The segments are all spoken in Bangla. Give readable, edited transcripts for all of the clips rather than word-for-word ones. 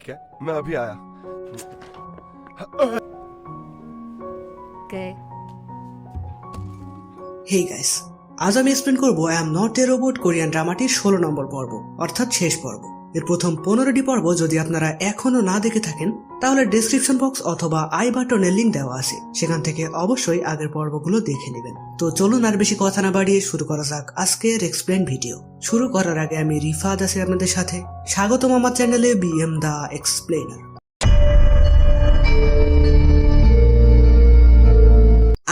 ठीक है मैं अभी आया। Okay. হেই গাইস, আজ আমি এক্সপ্লেন করবো I am not a robot Korean ড্রামাটির 16 নম্বর পর্ব, অর্থাৎ শেষ পর্ব। এর প্রথম 15টি পর্ব যদি আপনারা এখনো না দেখে থাকেন তাহলে ডেসক্রিপশন বক্স অথবা আই বাটনে লিংক দেওয়া আছে, সেখান থেকে অবশ্যই আগের পর্বগুলো দেখে নেবেন। তো চলুন আর বেশি কথা না বাড়িয়ে শুরু করা যাক আজকের এক্সপ্লেন ভিডিও। শুরু করার আগে আমি রিফাত আছি আপনাদের সাথে, স্বাগতম আমার চ্যানেলে বিএম দা এক্সপ্লেনার।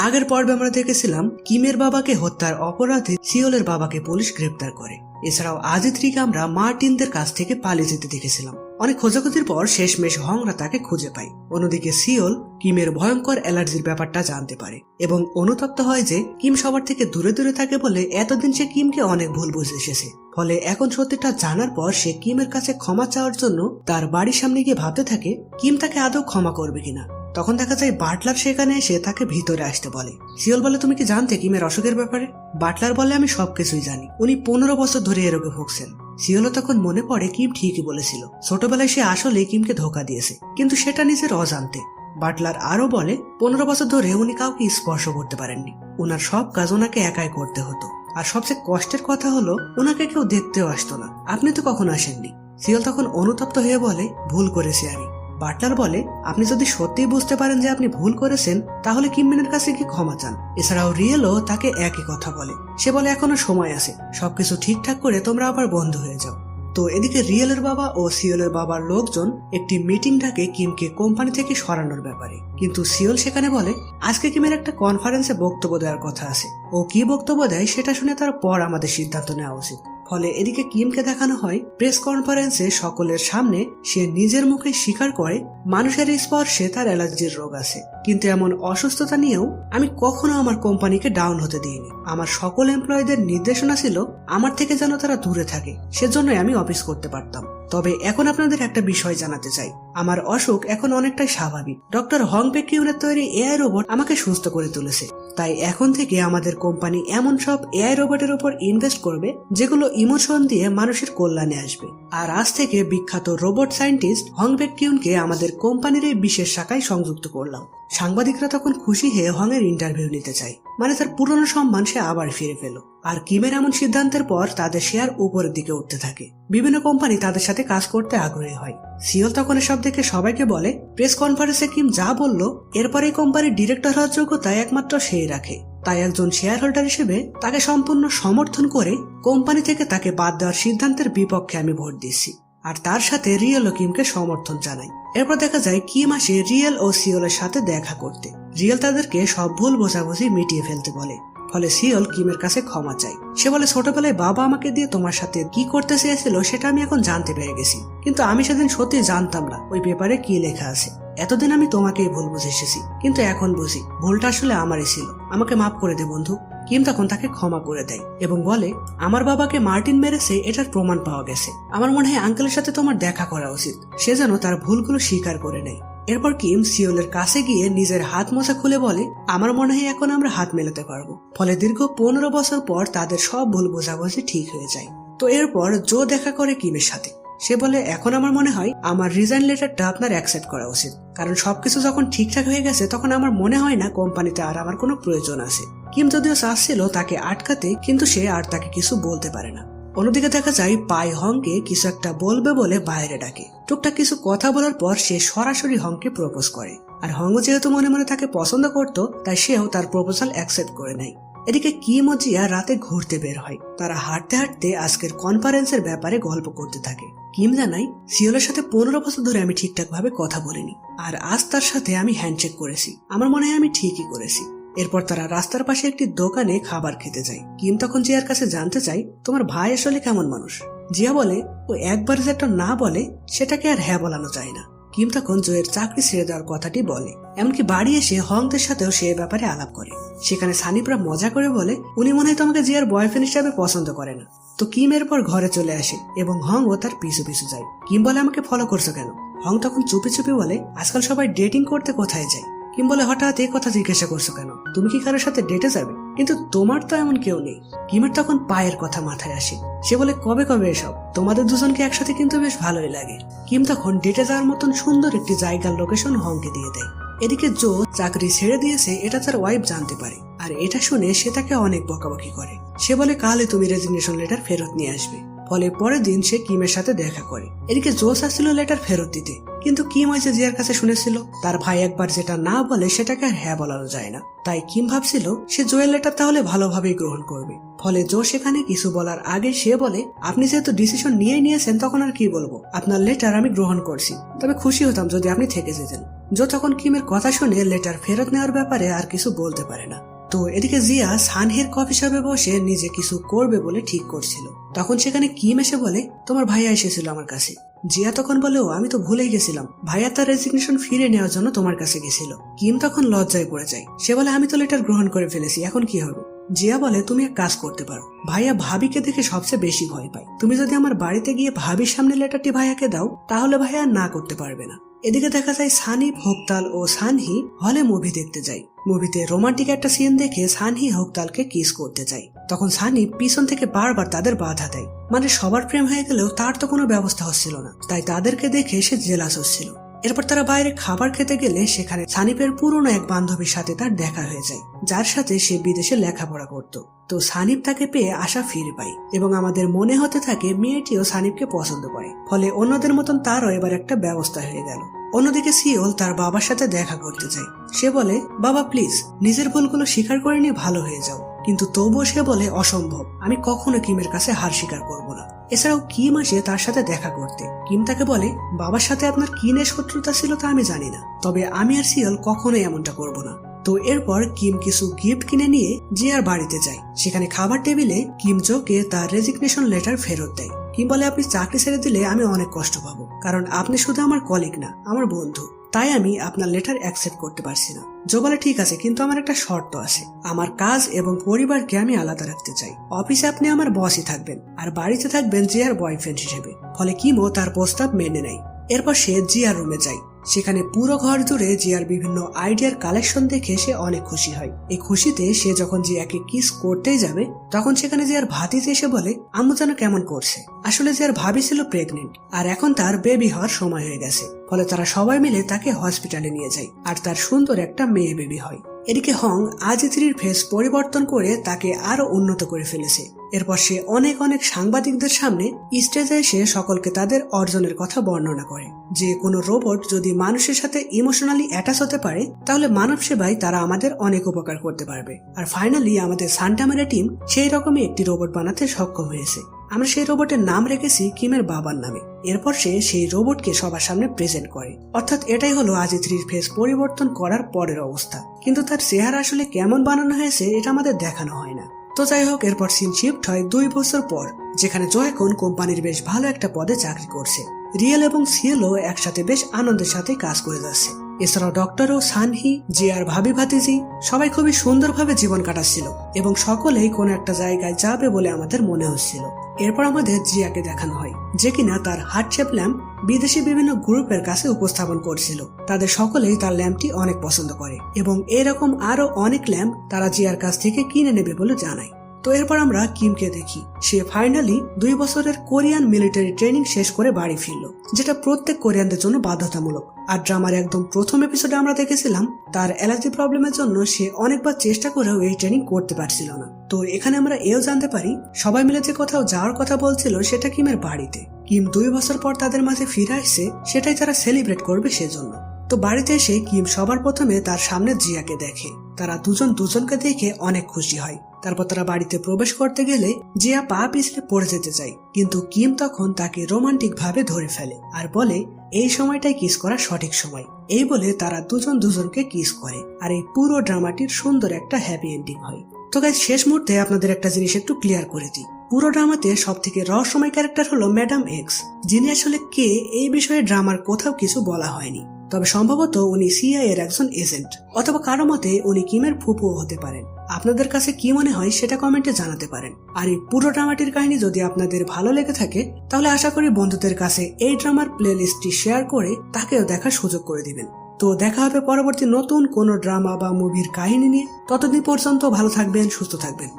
আগের পর্বে আমরা দেখেছিলাম কিমের বাবাকে হত্যার অপরাধে সিওলের বাবাকে পুলিশ গ্রেপ্তার করে। এছাড়াও আজিত্রীকে আমরা মার্টিনদের কাছ থেকে পালিয়ে যেতে দেখেছিলাম। অনেক খোঁজাখুঁজির পর শেষমেশ হংরা তাকে খুঁজে পায়। অন্যদিকে সিওল কিমের ভয়ঙ্কর অ্যালার্জির ব্যাপারটা জানতে পারে এবং অনুতপ্ত হয় যে কিম সবার থেকে দূরে দূরে থাকে বলে এতদিন সে কিমকে অনেক ভুল বুঝে এসেছে। ফলে এখন সত্যিটা জানার পর সে কিমের কাছে ক্ষমা চাওয়ার জন্য তার বাড়ির সামনে গিয়ে ভাবতে থাকে কিম তাকে আদৌ ক্ষমা করবে কিনা। তখন দেখা যায় বাটলার সেখানে এসে তাকে ভিতরে আসতে বলে। সিওল বলে, তুমি কি জানতে কিমের অসুখের ব্যাপারে? বাটলার বলে, আমি সবকিছুই জানি, উনি 15 বছর ধরে এ রোগে ভুগছেন। সিওলও তখন মনে পড়ে কিম ঠিকই বলেছিল, ছোটবেলায় সে আসলে কিমকে ধোকা দিয়েছে, কিন্তু সেটা নিজের অজান্তে। বাটলার আরো বলে 15 বছর ধরে উনি কাউকে স্পর্শ করতে পারেননি, উনার সব কাজ ওনাকে একাই করতে হতো। আর সবচেয়ে কষ্টের কথা হলো ওনাকে কেউ দেখতেও আসতো না। আপনি তো কখনো আসেননি। সিওল তখন অনুতপ্ত হয়ে বলে, ভুল করেছি আমি। বাটলার বলে, আপনি যদি সত্যিই বুঝতে পারেন যে আপনি ভুল করেছেন তাহলে কিমমিনের কাছে কি ক্ষমা চান। এছাড়াও রিয়েলও তাকে একই কথা বলে। সে বলে, এখনো সময় আছে, সবকিছু ঠিকঠাক করে তোমরা আবার বন্ধু হয়ে যাও। তো এদিকে রিয়েলের বাবা ও সিওলের বাবার লোকজন একটি মিটিং ডাকে কিমকে কোম্পানি থেকে সরানোর ব্যাপারে, কিন্তু সিওল সেখানে বলে আজকে কিমের একটা কনফারেন্সে বক্তব্য দেওয়ার কথা আছে, ও কি বক্তব্য দেয় সেটা শুনে তারপর আমাদের সিদ্ধান্ত নেওয়া উচিত। ফলে এদিকে কিমকে দেখানো হয় প্রেস কনফারেন্সে সকলের সামনে সে নিজের মুখে স্বীকার করে মানুষের স্পর্শে তার অ্যালার্জির রোগ আছে, কিন্তু এমন অসুস্থতা নিয়েও আমি কখনো আমার কোম্পানিকে ডাউন হতে দিইনি। আমার সকল এমপ্লয়ীদের নির্দেশনা ছিল আমার থেকে যেন তারা দূরে থাকে, সেজন্যই আমি অফিস করতে পারতাম। তবে এখন আপনাদের একটা বিষয় জানাতে চাই, আমার অসুখ এখন অনেকটাই স্বাভাবিক। ডক্টর হং বেকিউনের তৈরি এআই রোবট আমাকে সুস্থ করে তুলেছে। তাই এখন থেকে আমাদের কোম্পানি এমন সব এআই রোবটের উপর ইনভেস্ট করবে যেগুলো ইমোশন দিয়ে মানুষের কল্যাণে আসবে। আর আজ থেকে বিখ্যাত রোবট সায়েন্টিস্ট হং বেকিউনকে আমাদের কোম্পানির এই বিশেষ শাখায় সংযুক্ত করলাম। সাংবাদিকরা তখন খুশি হয়ে হং এর ইন্টারভিউ নিতে চায়, মানে তার পুরনো সম্মান সে আবার ফিরে পেল। আর কিমের এমন সিদ্ধান্তের পর তাদের শেয়ার উপরের দিকে উঠতে থাকে। বিভিন্ন কোম্পানি তাদের সাথে কাজ করতে আগ্রহী হয়। সিওল তখন এসব দেখে সবাইকে বলে প্রেস কনফারেন্সে কিম যা বলল এরপরে কোম্পানির ডিরেক্টর হওয়ার যোগ্যতা একমাত্র সেই রাখে। তাই একজন শেয়ার হোল্ডার হিসেবে তাকে সম্পূর্ণ সমর্থন করে কোম্পানি থেকে তাকে বাদ দেওয়ার সিদ্ধান্তের বিপক্ষে আমি ভোট দিচ্ছি। আর তার সাথে রিয়েল ও কিমকে সমর্থন জানাই। এরপর দেখা যায় কিম আসে রিয়েল ও সিওলের সাথে দেখা করতে। রিয়েল তাদেরকে সব ভুল বোঝাবুঝি মিটিয়ে ফেলতে বলে। ফলে সিওল কিমের কাছে ক্ষমা চায়। সে বলে, ছোটবেলায় বাবা আমাকে দিয়ে তোমার সাথে কি করতে চেয়েছিল সেটা আমি এখন জানতে পেরে গেছি, কিন্তু আমি সেদিন সত্যি জানতাম না ওই পেপারে কি লেখা আছে। এতদিন আমি তোমাকেই ভুল বুঝে এসেছি, কিন্তু এখন বুঝি ভুলটা আসলে আমারই ছিল, আমাকে মাফ করে দে বন্ধু। কিম তখন তাকে ক্ষমা করে দেয় এবং বলে, আমার বাবাকে মার্টিন মেরেছে এটার প্রমাণ পাওয়া গেছে, আমার মনে হয় আঙ্কেলের সাথে তোমার দেখা করা উচিত, সে যেন তার ভুলগুলো স্বীকার করে নেয়। এরপর কিম সিওলের কাছে গিয়ে নিজের হাত মোছা খুলে বলে, আমার মনে হয় এখন আমরা হাত মেলাতে পারবো। ফলে দীর্ঘ 15 বছর পর তাদের সব ভুল বোঝাবুঝি ঠিক হয়ে যায়। তো এরপর জো দেখা করে কিমের সাথে। সে বলে, এখন আমার মনে হয় আমার রিজাইন লেটারটা আপনার অ্যাকসেপ্ট করা উচিত, কারণ সবকিছু যখন ঠিকঠাক হয়ে গেছে তখন আমার মনে হয় না কোম্পানিতে আর আমার কোনো প্রয়োজন আছে। কিম যদিও চাচ্ছিল তাকে আটকাতে, কিন্তু সে আর তাকে কিছু বলতে পারে না। অন্যদিকে দেখা যায় পাই হংকে কিছু একটা বলবে বলে বাইরে ডাকে। টুকটাক কিছু কথা বলার পর সে সরাসরি হংকে প্রপোজ করে। আর হং যেহেতু মনে মনে তাকে পছন্দ করত তাই সেও তার প্রপোজাল অ্যাকসেপ্ট করে নেয়। এদিকে কিম ও জিয়া রাতে ঘুরতে বের হয়। তারা হাঁটতে হাঁটতে আজকের কনফারেন্সের ব্যাপারে গল্প করতে থাকে। কিম জানাই, সিওলের সাথে 15 বছর ধরে আমি ঠিকঠাক ভাবে কথা বলিনি, আর আজ তার সাথে আমি হ্যান্ডশেক করেছি, আমার মনে হয় আমি ঠিকই করেছি। এরপর তারা রাস্তার পাশে একটি দোকানে খাবার খেতে যায়। কিম তখন জিয়ার কাছে জানতে চাই, তোমার ভাই আসলে কেমন মানুষ? জিয়া বলে, ও একবার যেটা না বলে সেটাকে আর হ্যাঁ বলানো যায় না। কিম তখন জয়ের চাকরি ছেড়ে দেওয়ার কথাটি বলে। এমনকি বাড়ি এসে হংদের সাথেও সে ব্যাপারে আলাপ করে। সেখানে সানিপ্রা মজা করে বলে, উনি মনে হয় তোমাকে জিয়ার বয়ফ্রেন্ড হিসাবে পছন্দ করে না। তো কিম এরপর ঘরে চলে আসে এবং হং ও তার পিছু পিছু যায়। কিম বলে, আমাকে ফলো করছো কেন? হং তখন চুপি চুপি বলে, আজকাল সবাই ডেটিং করতে কোথায় যায়? কিম বলে, হঠাৎ এই কথা জিজ্ঞাসা করছো কেন? তুমি কি কারোর সাথে ডেটে যাবে? কিন্তু তোমার তো এমন কেউ নেই। কিমের তখন পায়ের কথা মাথায় আসে। সে বলে কবে কবে এসব, তোমাদের দুজনকে একসাথে কিন্তু বেশ ভালোই লাগে। কিম তখন ডেটে যাওয়ার মতন সুন্দর একটি জায়গার লোকেশন হংকে দিয়ে দেয়। এদিকে জো চাকরি ছেড়ে দিয়েছে এটা তার ওয়াইফ জানতে পারে, আর এটা শুনে সে তাকে অনেক বকাবকি করে। সে বলে কালই তুমি রেজিগনেশন লেটার ফেরত নিয়ে আসবে। ফলে পরের দিন সে কিমের সাথে দেখা করে। এদিকে জো চাচ্ছিল লেটার ফেরত দিতে, কিন্তু কিম হয়েছে জিয়ার কাছে শুনেছিল তার ভাই একবার যেটা না বলে সেটাকে আর হ্যাঁ বলানো যায় না। তাই কিম ভাবছিল সে জোয়ের লেটার তাহলে ভালোভাবেই গ্রহণ করবে। ফলে জো সেখানে কিছু বলার আগে সে বলে, আপনি যেহেতু ডিসিশন নিয়েছেন তখন আর কি বলবো, আপনার লেটার আমি গ্রহণ করছি, তবে খুশি হতাম যদি আপনি থেকে যেতেন। জো তখন কিমের কথা শুনে লেটার ফেরত নেওয়ার ব্যাপারে আর কিছু বলতে পারে না। তো এদিকে জিয়া সানহির কফি শপে বসে নিজে কিছু করবে বলে ঠিক করছিল। তখন সেখানে কিম এসে বলে, তোমার ভাইয়া এসেছিল আমার কাছে। জিয়া তখন বলে, ও আমি তো ভুলেই গেছিলাম, ভাইয়া তার রেজিগনেশন ফিরে নেওয়ার জন্য তোমার কাছে গেছিল। কিম তখন লজ্জায় পড়ে যায়। সে বলে, আমি তো লেটার গ্রহণ করে ফেলেছি, এখন কি হবে? জিয়া বলে, তুমি এক কাজ করতে পারো, ভাইয়া ভাবিকে দেখে সবচেয়ে বেশি ভয় পায়, তুমি যদি আমার বাড়িতে গিয়ে ভাবির সামনে লেটারটি ভাইয়াকে দাও তাহলে ভাইয়া না করতে পারবে না। এদিকে দেখা যায় সানিব, হোকতাল ও সানহি হলে মুভি দেখতে যায়। মুভিতে রোমান্টিক একটা সিন দেখে সানহি হোকতালকে কিস করতে যায়। তখন সানিব পিছন থেকে বারবার তাদের বাধা দেয়, মানে সবার প্রেম হয়ে গেলেও তার তো কোনো ব্যবস্থা হচ্ছিল না, তাই তাদেরকে দেখে সে জেলাস হচ্ছিল। এরপর তারা বাইরে খাবার খেতে গেলে সেখানে সানিপের পুরনো এক বান্ধবীর সাথে তার দেখা হয়ে যায়, যার সাথে সে বিদেশে লেখাপড়া করত। তো সানিপ তাকে পেয়ে আশা ফিরে পায় এবং আমাদের মনে হতে থাকে মেয়েটিও সানিপকে পছন্দ করে। ফলে অন্যদের মতন তারও এবার একটা ব্যবস্থা হয়ে গেল। অন্যদিকে সিওল তার বাবার সাথে দেখা করতে চায়। সে বলে, বাবা প্লিজ নিজের ভুলগুলো স্বীকার করে নিয়ে ভালো হয়ে যাও। কিন্তু তবুও সে বলে, অসম্ভব, আমি কখনো কিমের কাছে হার স্বীকার করব না। এছাড়াও কিম আসে তার সাথে দেখা করতে। কিম তাকে বলে, বাবার সাথে আপনার কি নিয়ে শত্রুতা ছিল তা আমি জানি না, তবে আমি আর সিওল কখনোই এমনটা করব না। তো এরপর কিম কিছু গিফট কিনে নিয়ে জিয়ার বাড়িতে যায়। সেখানে খাবার টেবিলে কিম জোকে তার রেজিগনেশন লেটার ফেরত দেয়। কিম বলে, আপনি চাকরি ছেড়ে দিলে আমি অনেক কষ্ট পাবো, কারণ আপনি শুধু আমার কলিগ না, আমার বন্ধু, তাই আমি আপনার লেটার অ্যাকসেপ্ট করতে পারছি না। জো বলে, ঠিক আছে, কিন্তু আমার একটা শর্ত আছে, আমার কাজ এবং পরিবারকে আমি আলাদা রাখতে চাই। অফিসে আপনি আমার বসই থাকবেন আর বাড়িতে থাকবেন জিয়ার বয়ফ্রেন্ড হিসেবে। ফলে কিমও তার প্রস্তাব মেনে নেয়। এরপর সে জিয়ার রুমে যায়। সেখানে পুরো ঘর জুড়ে জিয়ার বিভিন্ন আইডিয়ার কালেকশন দেখে সে অনেক খুশি হয়। এই খুশিতে সে যখন জিয়াকে কিস করতেই যাবে তখন সেখানে জিয়ার ভাতিজি এসে বলে, আম্মু যেন কেমন করছে। আসলে জিয়ার ভাবি ছিল প্রেগনেন্ট আর এখন তার বেবি হওয়ার সময় হয়ে গেছে। ফলে তারা সবাই মিলে তাকে হসপিটালে নিয়ে যায় আর তার সুন্দর একটা মেয়ে বেবি হয়। এদিকে হং আজিত্রির ফেস পরিবর্তন করে তাকে আরো উন্নত করে ফেলেছে। এরপর সে অনেক অনেক সাংবাদিকদের সামনে স্টেজে এসে সকলকে তাদের অর্জনের কথা বর্ণনা করে, যে কোনো রোবট যদি মানুষের সাথে ইমোশনালি অ্যাটাচ হতে পারে তাহলে মানব সেবায় তারা আমাদের অনেক উপকার করতে পারবে। আর ফাইনালি আমাদের সান্টামেরা টিম সেই রকমই একটি রোবট বানাতে সক্ষম হয়েছে। আমরা সেই রোবটের নাম রেখেছি কিমের বাবার নামে। এরপর সে সেই রোবটকে সবার সামনে প্রেজেন্ট করে। অর্থাৎ এটাই হলো আজিত্রির ফেস পরিবর্তন করার পরের অবস্থা, কিন্তু তার চেহারা আসলে কেমন বানানো হয়েছে এটা আমাদের দেখানো হয় না। তো যাই হোক, এরপর সিন শিফট হয় 2 বছর পর, যেখানে জো এখন কোম্পানির বেশ ভালো একটা পদে চাকরি করছে। রিয়েল এবং সিএলও একসাথে বেশ আনন্দের সাথে কাজ করে যাচ্ছে। এছাড়াও ডক্টর ও সানহি, জিয়ার ভাবি ভাতিজি সবাই খুবই সুন্দরভাবে জীবন কাটাচ্ছিল এবং সকলেই কোনো একটা জায়গায় যাবে বলে আমাদের মনে হচ্ছিল। এরপর আমাদের জিয়াকে দেখানো হয়, যে কিনা তার হার্ট শেপ ল্যাম্প বিদেশি বিভিন্ন গ্রুপের কাছে উপস্থাপন করছিল। তাদের সকলেই তার ল্যাম্পটি অনেক পছন্দ করে এবং এরকম আরো অনেক ল্যাম্প তারা জিয়ার কাছ থেকে কিনে নেবে বলে জানায়। তো এরপর আমরা কিমকে দেখি। সে ফাইনালি 2 বছরের কোরিয়ান মিলিটারি ট্রেনিং শেষ করে বাড়ি ফিরল, যেটা প্রত্যেক কোরিয়ানদের জন্য বাধ্যতামূলক। আর ড্রামার একদম প্রথম এপিসোডে আমরা দেখেছিলাম তার অ্যালার্জি প্রবলেমের জন্য সে অনেকবার চেষ্টা করেও এই ট্রেনিং করতে পারছিল না। তো এখানে আমরা এও জানতে পারি সবাই মিলে যে কোথাও যাওয়ার কথা বলছিল সেটা কিমের বাড়িতে। কিম 2 বছর পর তাদের মাঝে ফিরে আসছে, সেটাই তারা সেলিব্রেট করবে সেজন্য। তো বাড়িতে এসে কিম সবার প্রথমে তার সামনে জিয়াকে দেখে। তারা দুজন দুজনকে দেখে অনেক খুশি হয়। তারপর তারা বাড়িতে প্রবেশ করতে গেলে জিয়া পা পিছলে পড়ে যেতে চায়, কিন্তু কিম তখন তাকে রোমান্টিক ভাবে ধরে ফেলে আর বলে এই সময়টাই কিস করার সঠিক সময়। এই বলে তারা দুজন দুজনকে কিস করে আর এই পুরো ড্রামাটির সুন্দর একটা হ্যাপি এন্ডিং হয়। তো গাইস, শেষ মুহূর্তে আপনাদের একটা জিনিস একটু ক্লিয়ার করে দিই। পুরো ড্রামাতে সব থেকে রহস্যময় ক্যারেক্টার হলো ম্যাডাম এক্স, যিনি আসলে কে এই বিষয়ে ড্রামার কোথাও কিছু বলা হয়নি। তবে সম্ভবত উনি সিআই এর একজন এজেন্ট, অথবা কারো মতে উনি কিমের ফুপুও হতে পারেন। আপনাদের কাছে কি মনে হয় সেটা কমেন্টে জানাতে পারেন। আর এই পুরো ড্রামাটির কাহিনী যদি আপনাদের ভালো লেগে থাকে তাহলে আশা করি বন্ধুদের কাছে এই ড্রামার প্লে লিস্টটি শেয়ার করে তাকেও দেখার সুযোগ করে দিবেন। তো দেখা হবে পরবর্তী নতুন কোনো ড্রামা বা মুভির কাহিনী নিয়ে। ততদিন পর্যন্ত ভালো থাকবেন, সুস্থ থাকবেন।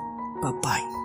বাই।